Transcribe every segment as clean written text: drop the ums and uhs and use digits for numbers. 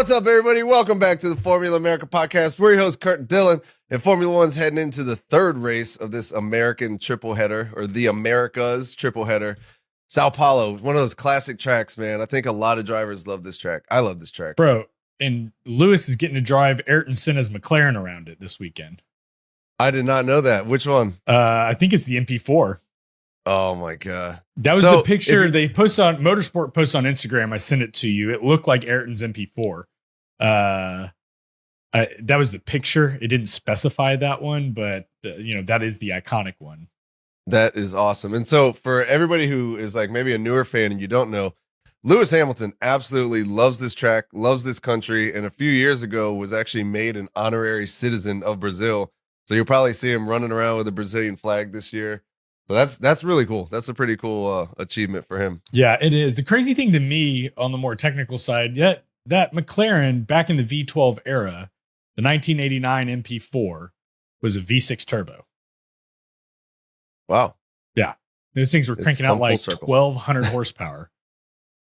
What's up, everybody? Welcome back to the Formula America podcast. We're your hosts, Kurt and Dylan, and Formula One's heading into the third race of this American triple header, or the Americas triple header. Sao Paulo, one of those classic tracks, man. I think a lot of drivers love this track. I love this track. Bro, and Lewis is getting to drive Ayrton Senna's McLaren around it this weekend. I did not know that. Which one? I think it's the MP4. Oh, my God. That was the picture they posted on Motorsport post on Instagram. I sent it to you. It looked like Ayrton's MP4. That was the picture. It didn't specify that one, but that is the iconic one. That is awesome. And so for everybody who is like maybe a newer fan and you don't know, Lewis Hamilton absolutely loves this track, loves this country, and a few years ago was actually made an honorary citizen of Brazil. So you'll probably see him running around with a Brazilian flag this year. So that's really cool. That's a pretty cool achievement for him. Yeah, it is. The crazy thing to me on the more technical side, that McLaren back in the V12 era, the 1989 MP4 was a V6 turbo. Wow. Yeah. Those things were cranking out like 1,200 horsepower.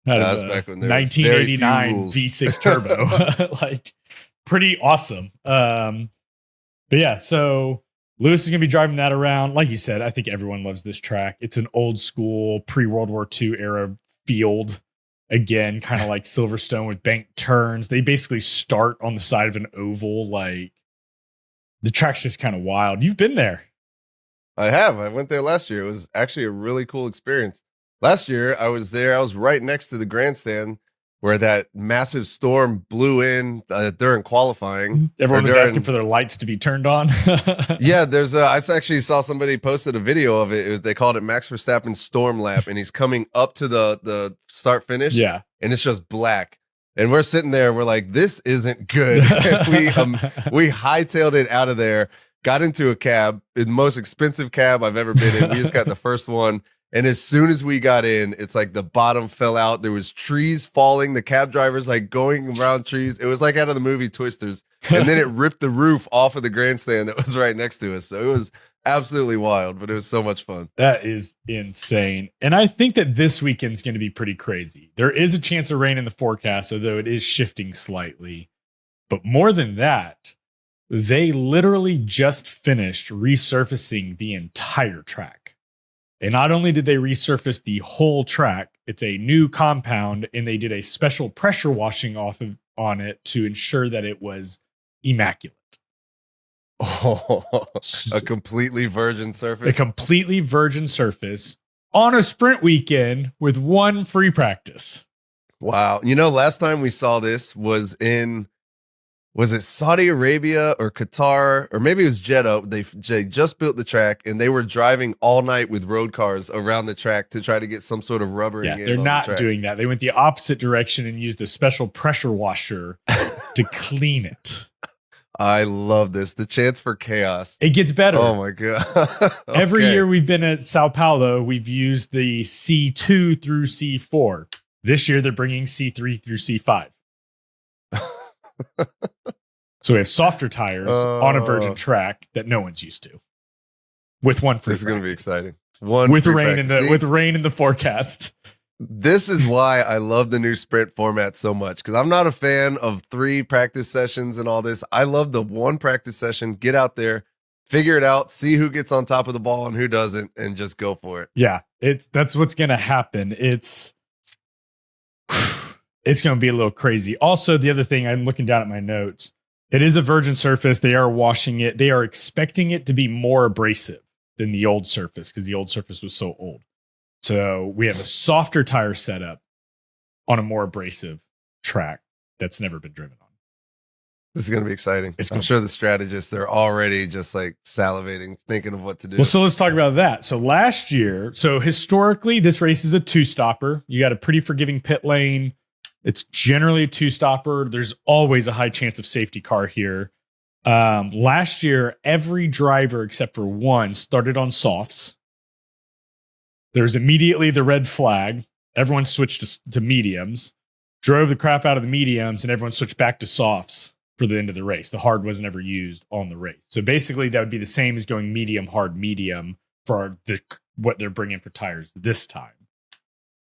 That's back when there 1989 V6 turbo. Like, pretty awesome. But yeah, so Lewis is going to be driving that around. Like you said, I think everyone loves this track. It's an old school pre-World War II era field. Again, kind of like Silverstone with banked turns. They basically start on the side of an oval. Like, the track's just kind of wild. You've been there. I have. I went there last year. It was actually a really cool experience. Last year, I was there. I was right next to the grandstand where that massive storm blew in during qualifying. Everyone was asking for their lights to be turned on. Yeah, I actually saw somebody posted a video of it. They called it Max Verstappen's storm lap, and he's coming up to the start finish. Yeah, and it's just black. And we're sitting there. We're like, this isn't good. We hightailed it out of there. Got into a cab, the most expensive cab I've ever been in. We just got the first one. And as soon as we got in, it's like the bottom fell out. There was trees falling. The cab driver's like going around trees. It was like out of the movie Twisters. And then it ripped the roof off of the grandstand that was right next to us. So it was absolutely wild, but it was so much fun. That is insane. And I think that this weekend's going to be pretty crazy. There is a chance of rain in the forecast, although it is shifting slightly. But more than that, they literally just finished resurfacing the entire track. And not only did they resurface the whole track, it's a new compound, and they did a special pressure washing on it to ensure that it was immaculate. Oh, a completely virgin surface? A completely virgin surface on a sprint weekend with one free practice. Wow. Last time we saw this was it Saudi Arabia or Qatar, or maybe it was Jeddah? They just built the track, and they were driving all night with road cars around the track to try to get some sort of rubbering. Yeah, they're not doing that. They went the opposite direction and used a special pressure washer to clean it. I love this. The chance for chaos. It gets better. Oh, my God. Okay. Every year we've been at Sao Paulo, we've used the C2 through C4. This year, they're bringing C3 through C5. So we have softer tires on a virgin track that no one's used to. With one free. This is going to be exciting. With rain in the forecast. This is why I love the new sprint format so much, because I'm not a fan of 3 practice sessions and all this. I love the one practice session. Get out there, figure it out, see who gets on top of the ball and who doesn't, and just go for it. Yeah, that's what's going to happen. It's going to be a little crazy. Also, the other thing, I'm looking down at my notes. It is a virgin surface. They are washing it. They are expecting it to be more abrasive than the old surface because the old surface was so old. So we have a softer tire setup on a more abrasive track that's never been driven on. This is going to be exciting. I'm sure the strategists, they're already just like salivating, thinking of what to do. Well, so let's talk about that. So last year, historically, this race is a 2-stopper. You got a pretty forgiving pit lane. It's generally a 2-stopper. There's always a high chance of safety car here. Last year, every driver except for one started on softs. There's immediately the red flag. Everyone switched to mediums, drove the crap out of the mediums, and everyone switched back to softs for the end of the race. The hard was never used on the race. So basically, that would be the same as going medium, hard, medium for what they're bringing for tires this time.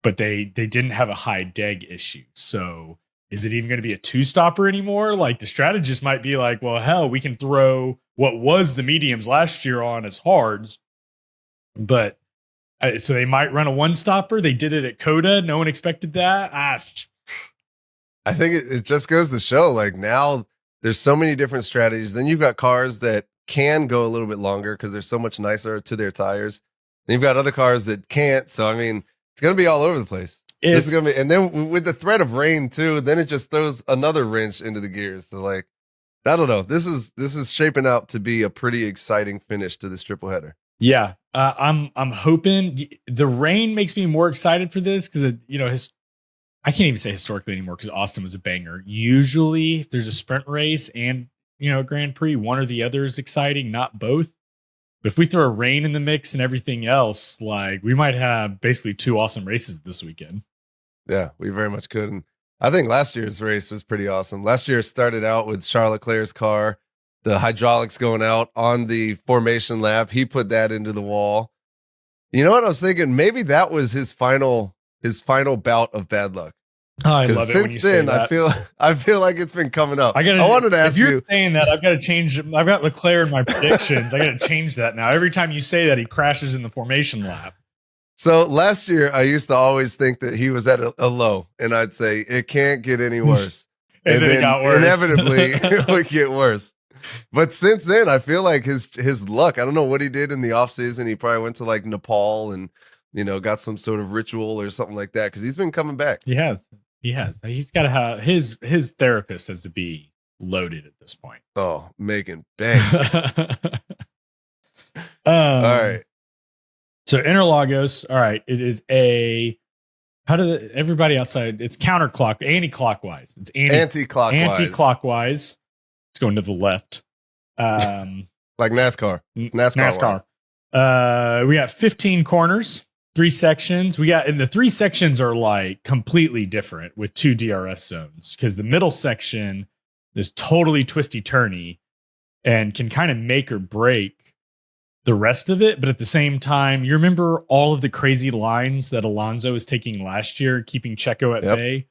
But they didn't have a high deg issue. So is it even going to be a two-stopper anymore? Like the strategist might be like, well, hell, we can throw what was the mediums last year on as hards, but so they might run a one-stopper. They did it at Coda. No one expected that. I think it just goes to show, like, now there's so many different strategies. Then you've got cars that can go a little bit longer because they're so much nicer to their tires. Then you've got other cars that can't. So, I mean, it's going to be all over the place. This is going to be, and then with the threat of rain too, then it just throws another wrench into the gears. So, like, I don't know. This is shaping out to be a pretty exciting finish to this triple header. Yeah. I'm hoping the rain makes me more excited for this because, I can't even say historically anymore because Austin was a banger. Usually if there's a sprint race and, a Grand Prix, one or the other is exciting, not both. But if we throw a rain in the mix and everything else, like we might have basically two awesome races this weekend. Yeah, we very much could. And I think last year's race was pretty awesome. Last year started out with Charles Leclerc's car, the hydraulics going out on the formation lap. He put that into the wall. You know what I was thinking? Maybe that was his final bout of bad luck. Oh, I love it when you say that. I feel like it's been coming up. I wanted to ask you. If you're saying that, I've got to change. I've got Leclerc in my predictions. I got to change that now. Every time you say that, he crashes in the formation lap. So last year, I used to always think that he was at a low, and I'd say it can't get any worse. and then it got worse. Inevitably, it would get worse. But since then, I feel like his luck. I don't know what he did in the off season. He probably went to like Nepal and got some sort of ritual or something like that because he's been coming back. He has. He's got to have his therapist has to be loaded at this point. Oh, making bang. All right. So Interlagos. All right. It is everybody outside? It's anti-clockwise. It's anti-clockwise. It's going to the left. Like NASCAR. NASCAR. We got 15 corners. 3 sections. And the 3 sections are like completely different with 2 DRS zones because the middle section is totally twisty turny and can kind of make or break the rest of it. But at the same time, you remember all of the crazy lines that Alonso was taking last year, keeping Checo at bay?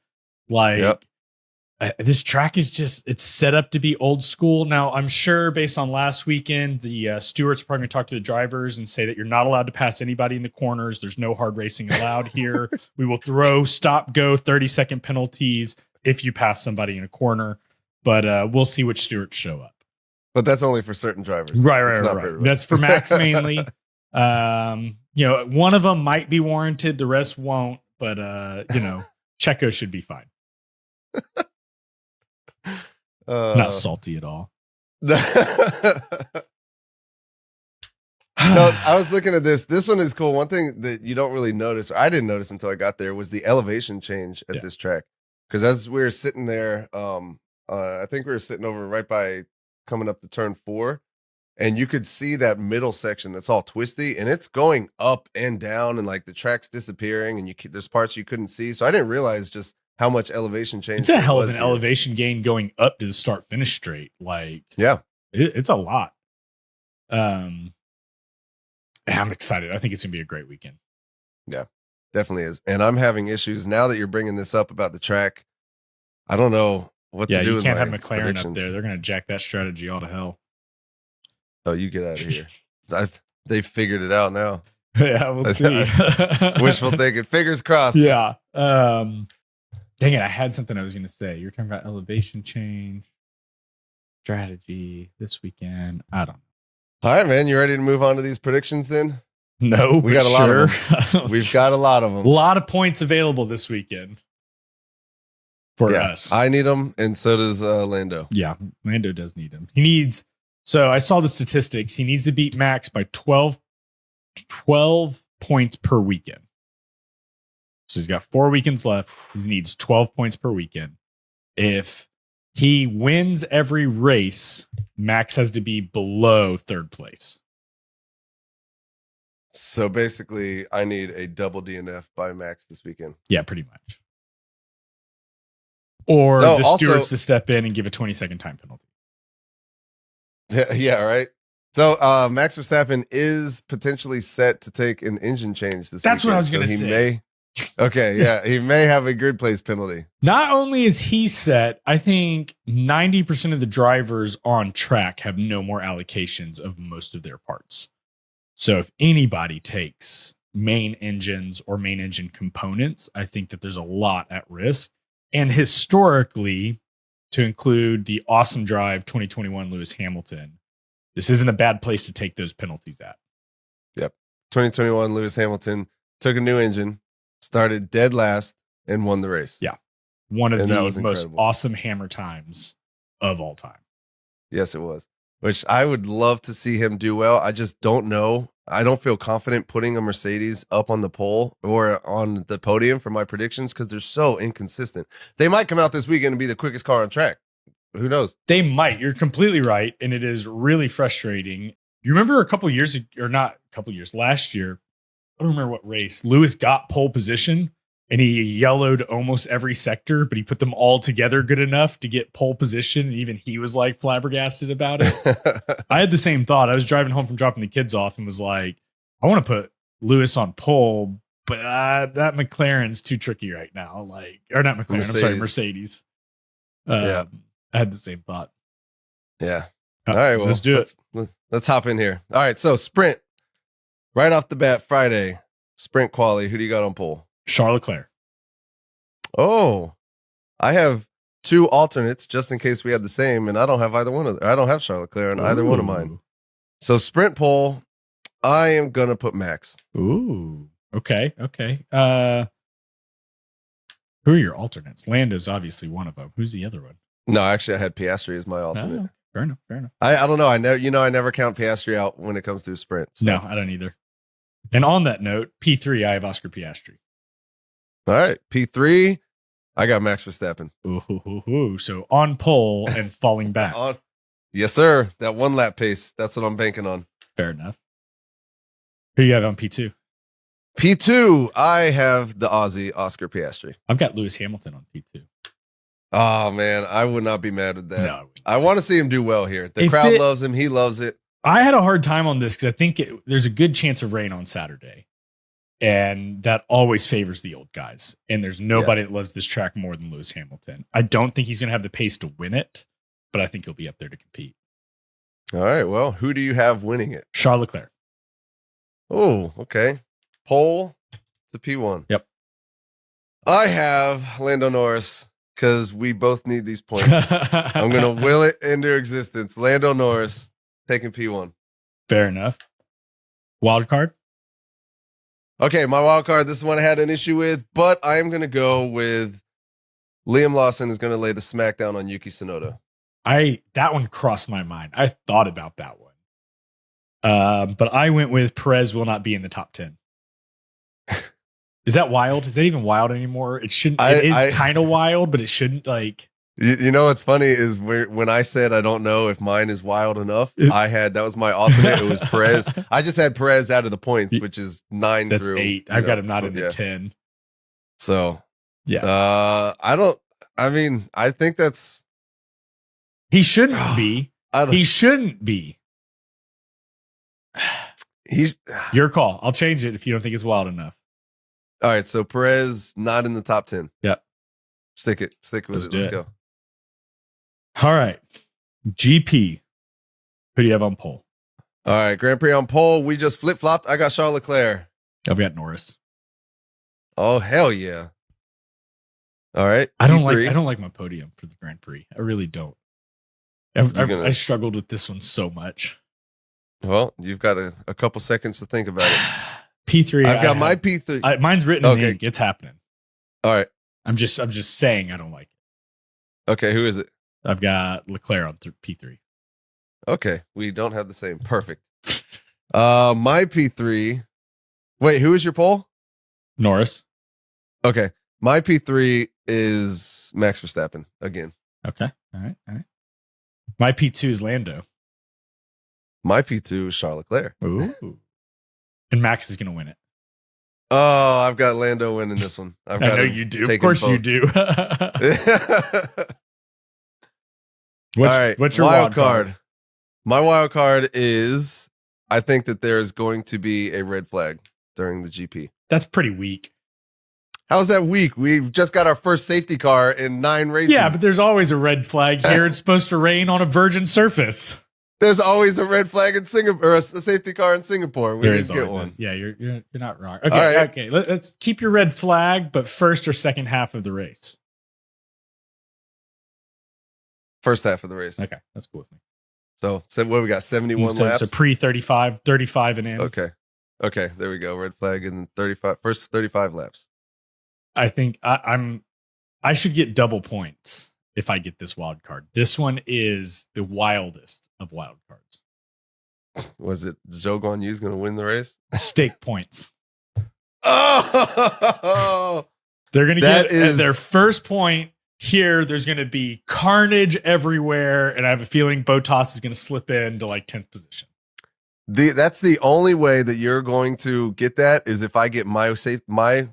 This track is it's set up to be old school. Now, I'm sure based on last weekend, the stewards are probably going to talk to the drivers and say that you're not allowed to pass anybody in the corners. There's no hard racing allowed here. We will throw stop-go 30-second penalties if you pass somebody in a corner. But we'll see which stewards show up. But that's only for certain drivers. Right. That's for Max mainly. One of them might be warranted. The rest won't. But, Checo should be fine. Not salty at all. So I was looking at this. This one is cool. One thing that you don't really notice, or I didn't notice until I got there, was the elevation change at this track. Because as we were sitting there, I think we were sitting over right by coming up to turn 4, and you could see that middle section that's all twisty, and it's going up and down, and like the track's disappearing, and there's parts you couldn't see. So I didn't realize just how much elevation change. It's a hell of an elevation gain going up to the start finish straight. Like, yeah, it's a lot. I'm excited. I think it's gonna be a great weekend. Yeah, definitely is. And I'm having issues now that you're bringing this up about the track. I don't know what to do. You can't have McLaren up there. They're gonna jack that strategy all to hell. Oh, you get out of here. They've figured it out now. Yeah, we'll see. Wishful thinking. Fingers crossed. Yeah. Dang it, I had something I was going to say. You're talking about elevation change, strategy this weekend. I don't know. All right, man. You ready to move on to these predictions then? No, we got a lot of them. We've got a lot of them. A lot of points available this weekend for us. I need them, and so does Lando. Yeah, Lando does need them. So I saw the statistics. He needs to beat Max by 12 points per weekend. So he's got 4 weekends left. He needs 12 points per weekend. If he wins every race, Max has to be below 3rd place. So basically, I need a double DNF by Max this weekend. Yeah, pretty much. Or the stewards to step in and give a 20-second time penalty. Yeah, right. So Max Verstappen is potentially set to take an engine change this weekend. That's what I was going to say. Okay, yeah, he may have a grid place penalty. Not only is he set, I think 90% of the drivers on track have no more allocations of most of their parts. So if anybody takes main engines or main engine components, I think that there's a lot at risk. And historically, to include the awesome drive 2021 Lewis Hamilton, this isn't a bad place to take those penalties at. Yep. 2021 Lewis Hamilton took a new engine, started dead last, and won the race. Yeah. One of the most awesome hammer times of all time. Yes, it was. Which I would love to see him do well. I just don't know. I don't feel confident putting a Mercedes up on the pole or on the podium for my predictions because they're so inconsistent. They might come out this weekend and be the quickest car on track. Who knows? They might. You're completely right. And it is really frustrating. You remember last year, I don't remember what race, Lewis got pole position and he yellowed almost every sector, but he put them all together good enough to get pole position. And even he was like flabbergasted about it. I had the same thought. I was driving home from dropping the kids off and was like, I want to put Lewis on pole, but that McLaren's too tricky right now. Or not McLaren, Mercedes. I'm sorry, Mercedes. Yeah. I had the same thought. Yeah. All right, well, let's do it. Let's hop in here. All right, so sprint. Right off the bat, Friday, sprint quali. Who do you got on pole? Charles Leclerc. Oh, I have two alternates just in case we have the same, and I don't have either one of them. I don't have Charles Leclerc on either one of mine. So sprint pole, I am gonna put Max. Ooh. Okay. Who are your alternates? Lando's obviously one of them. Who's the other one? No, actually, I had Piastri as my alternate. Oh, fair enough. I don't know. I never count Piastri out when it comes to sprints. So. No, I don't either. And on that note, P3, I have Oscar Piastri. All right, P3, I got Max Verstappen. Ooh. So on pole and falling back. Yes, sir. That one lap pace. That's what I'm banking on. Fair enough. Who do you have on P2? P2, I have the Aussie Oscar Piastri. I've got Lewis Hamilton on P2. Oh, man, I would not be mad with that. No, I want to see him do well here. The crowd loves him. He loves it. I had a hard time on this because I think there's a good chance of rain on Saturday. And that always favors the old guys. And there's nobody that loves this track more than Lewis Hamilton. I don't think he's going to have the pace to win it, but I think he'll be up there to compete. All right. Well, who do you have winning it? Charles Leclerc. Oh, okay. Pole to P1. Yep. I have Lando Norris because we both need these points. I'm going to will it into existence. Lando Norris taking P1. Fair enough. Wild card? Okay, my wild card, this is one I had an issue with, but I am going to go with Liam Lawson is going to lay the smackdown on Yuki Tsunoda. That one crossed my mind. I thought about that one. But I went with Perez will not be in the top 10. Is that wild? Is that even wild anymore? It shouldn't. It is kind of wild, but it shouldn't like. You know what's funny is when I said I don't know if mine is wild enough, that was my alternate. It was Perez. I just had Perez out of the points, which is 9 That's through 8. I've got him not in the 10. So yeah, I think that's he shouldn't be. He shouldn't be. He's your call. I'll change it if you don't think it's wild enough. All right, so Perez not in the top 10. Yep. Stick with it. Let's go. All right. GP. Who do you have on pole? All right. Grand Prix on pole. We just flip-flopped. I got Charles Leclerc. I've got Norris. Oh, hell yeah. All right. I don't like my podium for the Grand Prix. I really don't. I struggled with this one so much. Well, you've got a couple seconds to think about it. P3. I've got my P3. Mine's written in ink. It's happening. All right. I'm just saying I don't like it. Okay, who is it? I've got Leclerc on P3. Okay, we don't have the same. Perfect. My P3. Wait, who is your pole? Norris. Okay, my P3 is Max Verstappen again. Okay, all right. My P2 is Lando. My P2 is Charles Leclerc. Ooh. And Max is going to win it. Oh, I've got Lando winning this one. I know you do. Of course you do. All right. What's your wild card? My wild card is I think that there is going to be a red flag during the GP. That's pretty weak. How's that weak? We've just got our first safety car in 9 races. Yeah, but there's always a red flag here. It's supposed to rain on a virgin surface. There's always a red flag in Singapore, or a safety car in Singapore. We didn't get one. Yeah, you're not wrong. Okay, right. okay. Let's keep your red flag, but first or second half of the race. First half of the race. Okay, that's cool with me. So what we got? 71 laps. So pre-35, 35 and in. Okay, there we go. Red flag in 35. First 35 laps. I think I should get double points if I get this wild card. This one is the wildest of wild cards. Was it Zhou Yu's going to win the race? Stake points. Oh, they're going to get their first point here. There's going to be carnage everywhere, and I have a feeling Bottas is going to slip into like 10th position. That's the only way that you're going to get that is if I get my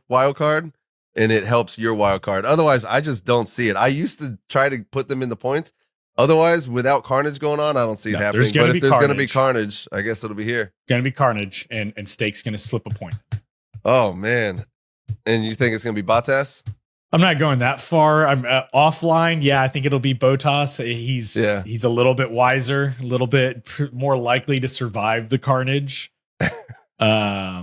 wild card and it helps your wild card. Otherwise, I just don't see it. I used to try to put them in the points. Otherwise, without carnage going on, I don't see it happening. But if there's going to be carnage, I guess it'll be here. Going to be carnage, and Stake's going to slip a point. Oh, man. And you think it's going to be Bottas? I'm not going that far. I'm offline. Yeah, I think it'll be Bottas. He's a little bit wiser, a little bit more likely to survive the carnage. But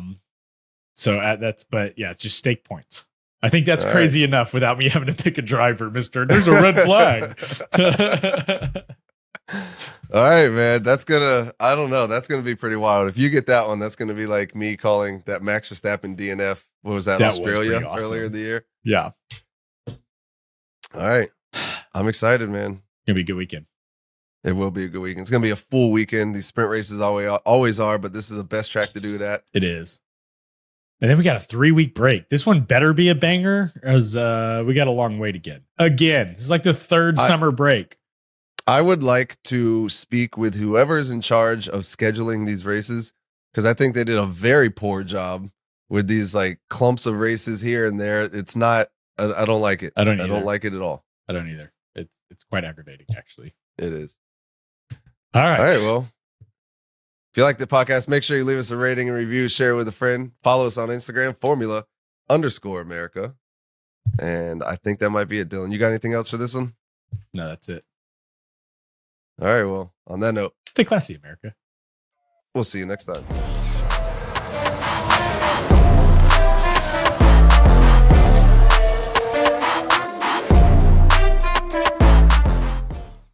yeah, it's just stake points. I think that's all crazy enough without me having to pick a driver, mister. There's a red flag. All right, man. I don't know. That's going to be pretty wild. If you get that one, that's going to be like me calling that Max Verstappen DNF. What was that Australia earlier in the year? Yeah. All right. I'm excited, man. It's going to be a good weekend. It will be a good weekend. It's going to be a full weekend. These sprint races always are, but this is the best track to do that. It is. And then we got a 3-week break. This one better be a banger, as we got a long wait again. Again, it's like the third summer break. I would like to speak with whoever's in charge of scheduling these races, because I think they did a very poor job with these like clumps of races here and there. It's not. I don't like it. I don't like it at all. I don't either. It's quite aggravating, actually. It is. All right. Well, if you like the podcast, make sure you leave us a rating and review, share it with a friend. Follow us on Instagram, Formula_America. And I think that might be it, Dylan. You got anything else for this one? No, that's it. All right. Well, on that note, stay classy, America. We'll see you next time.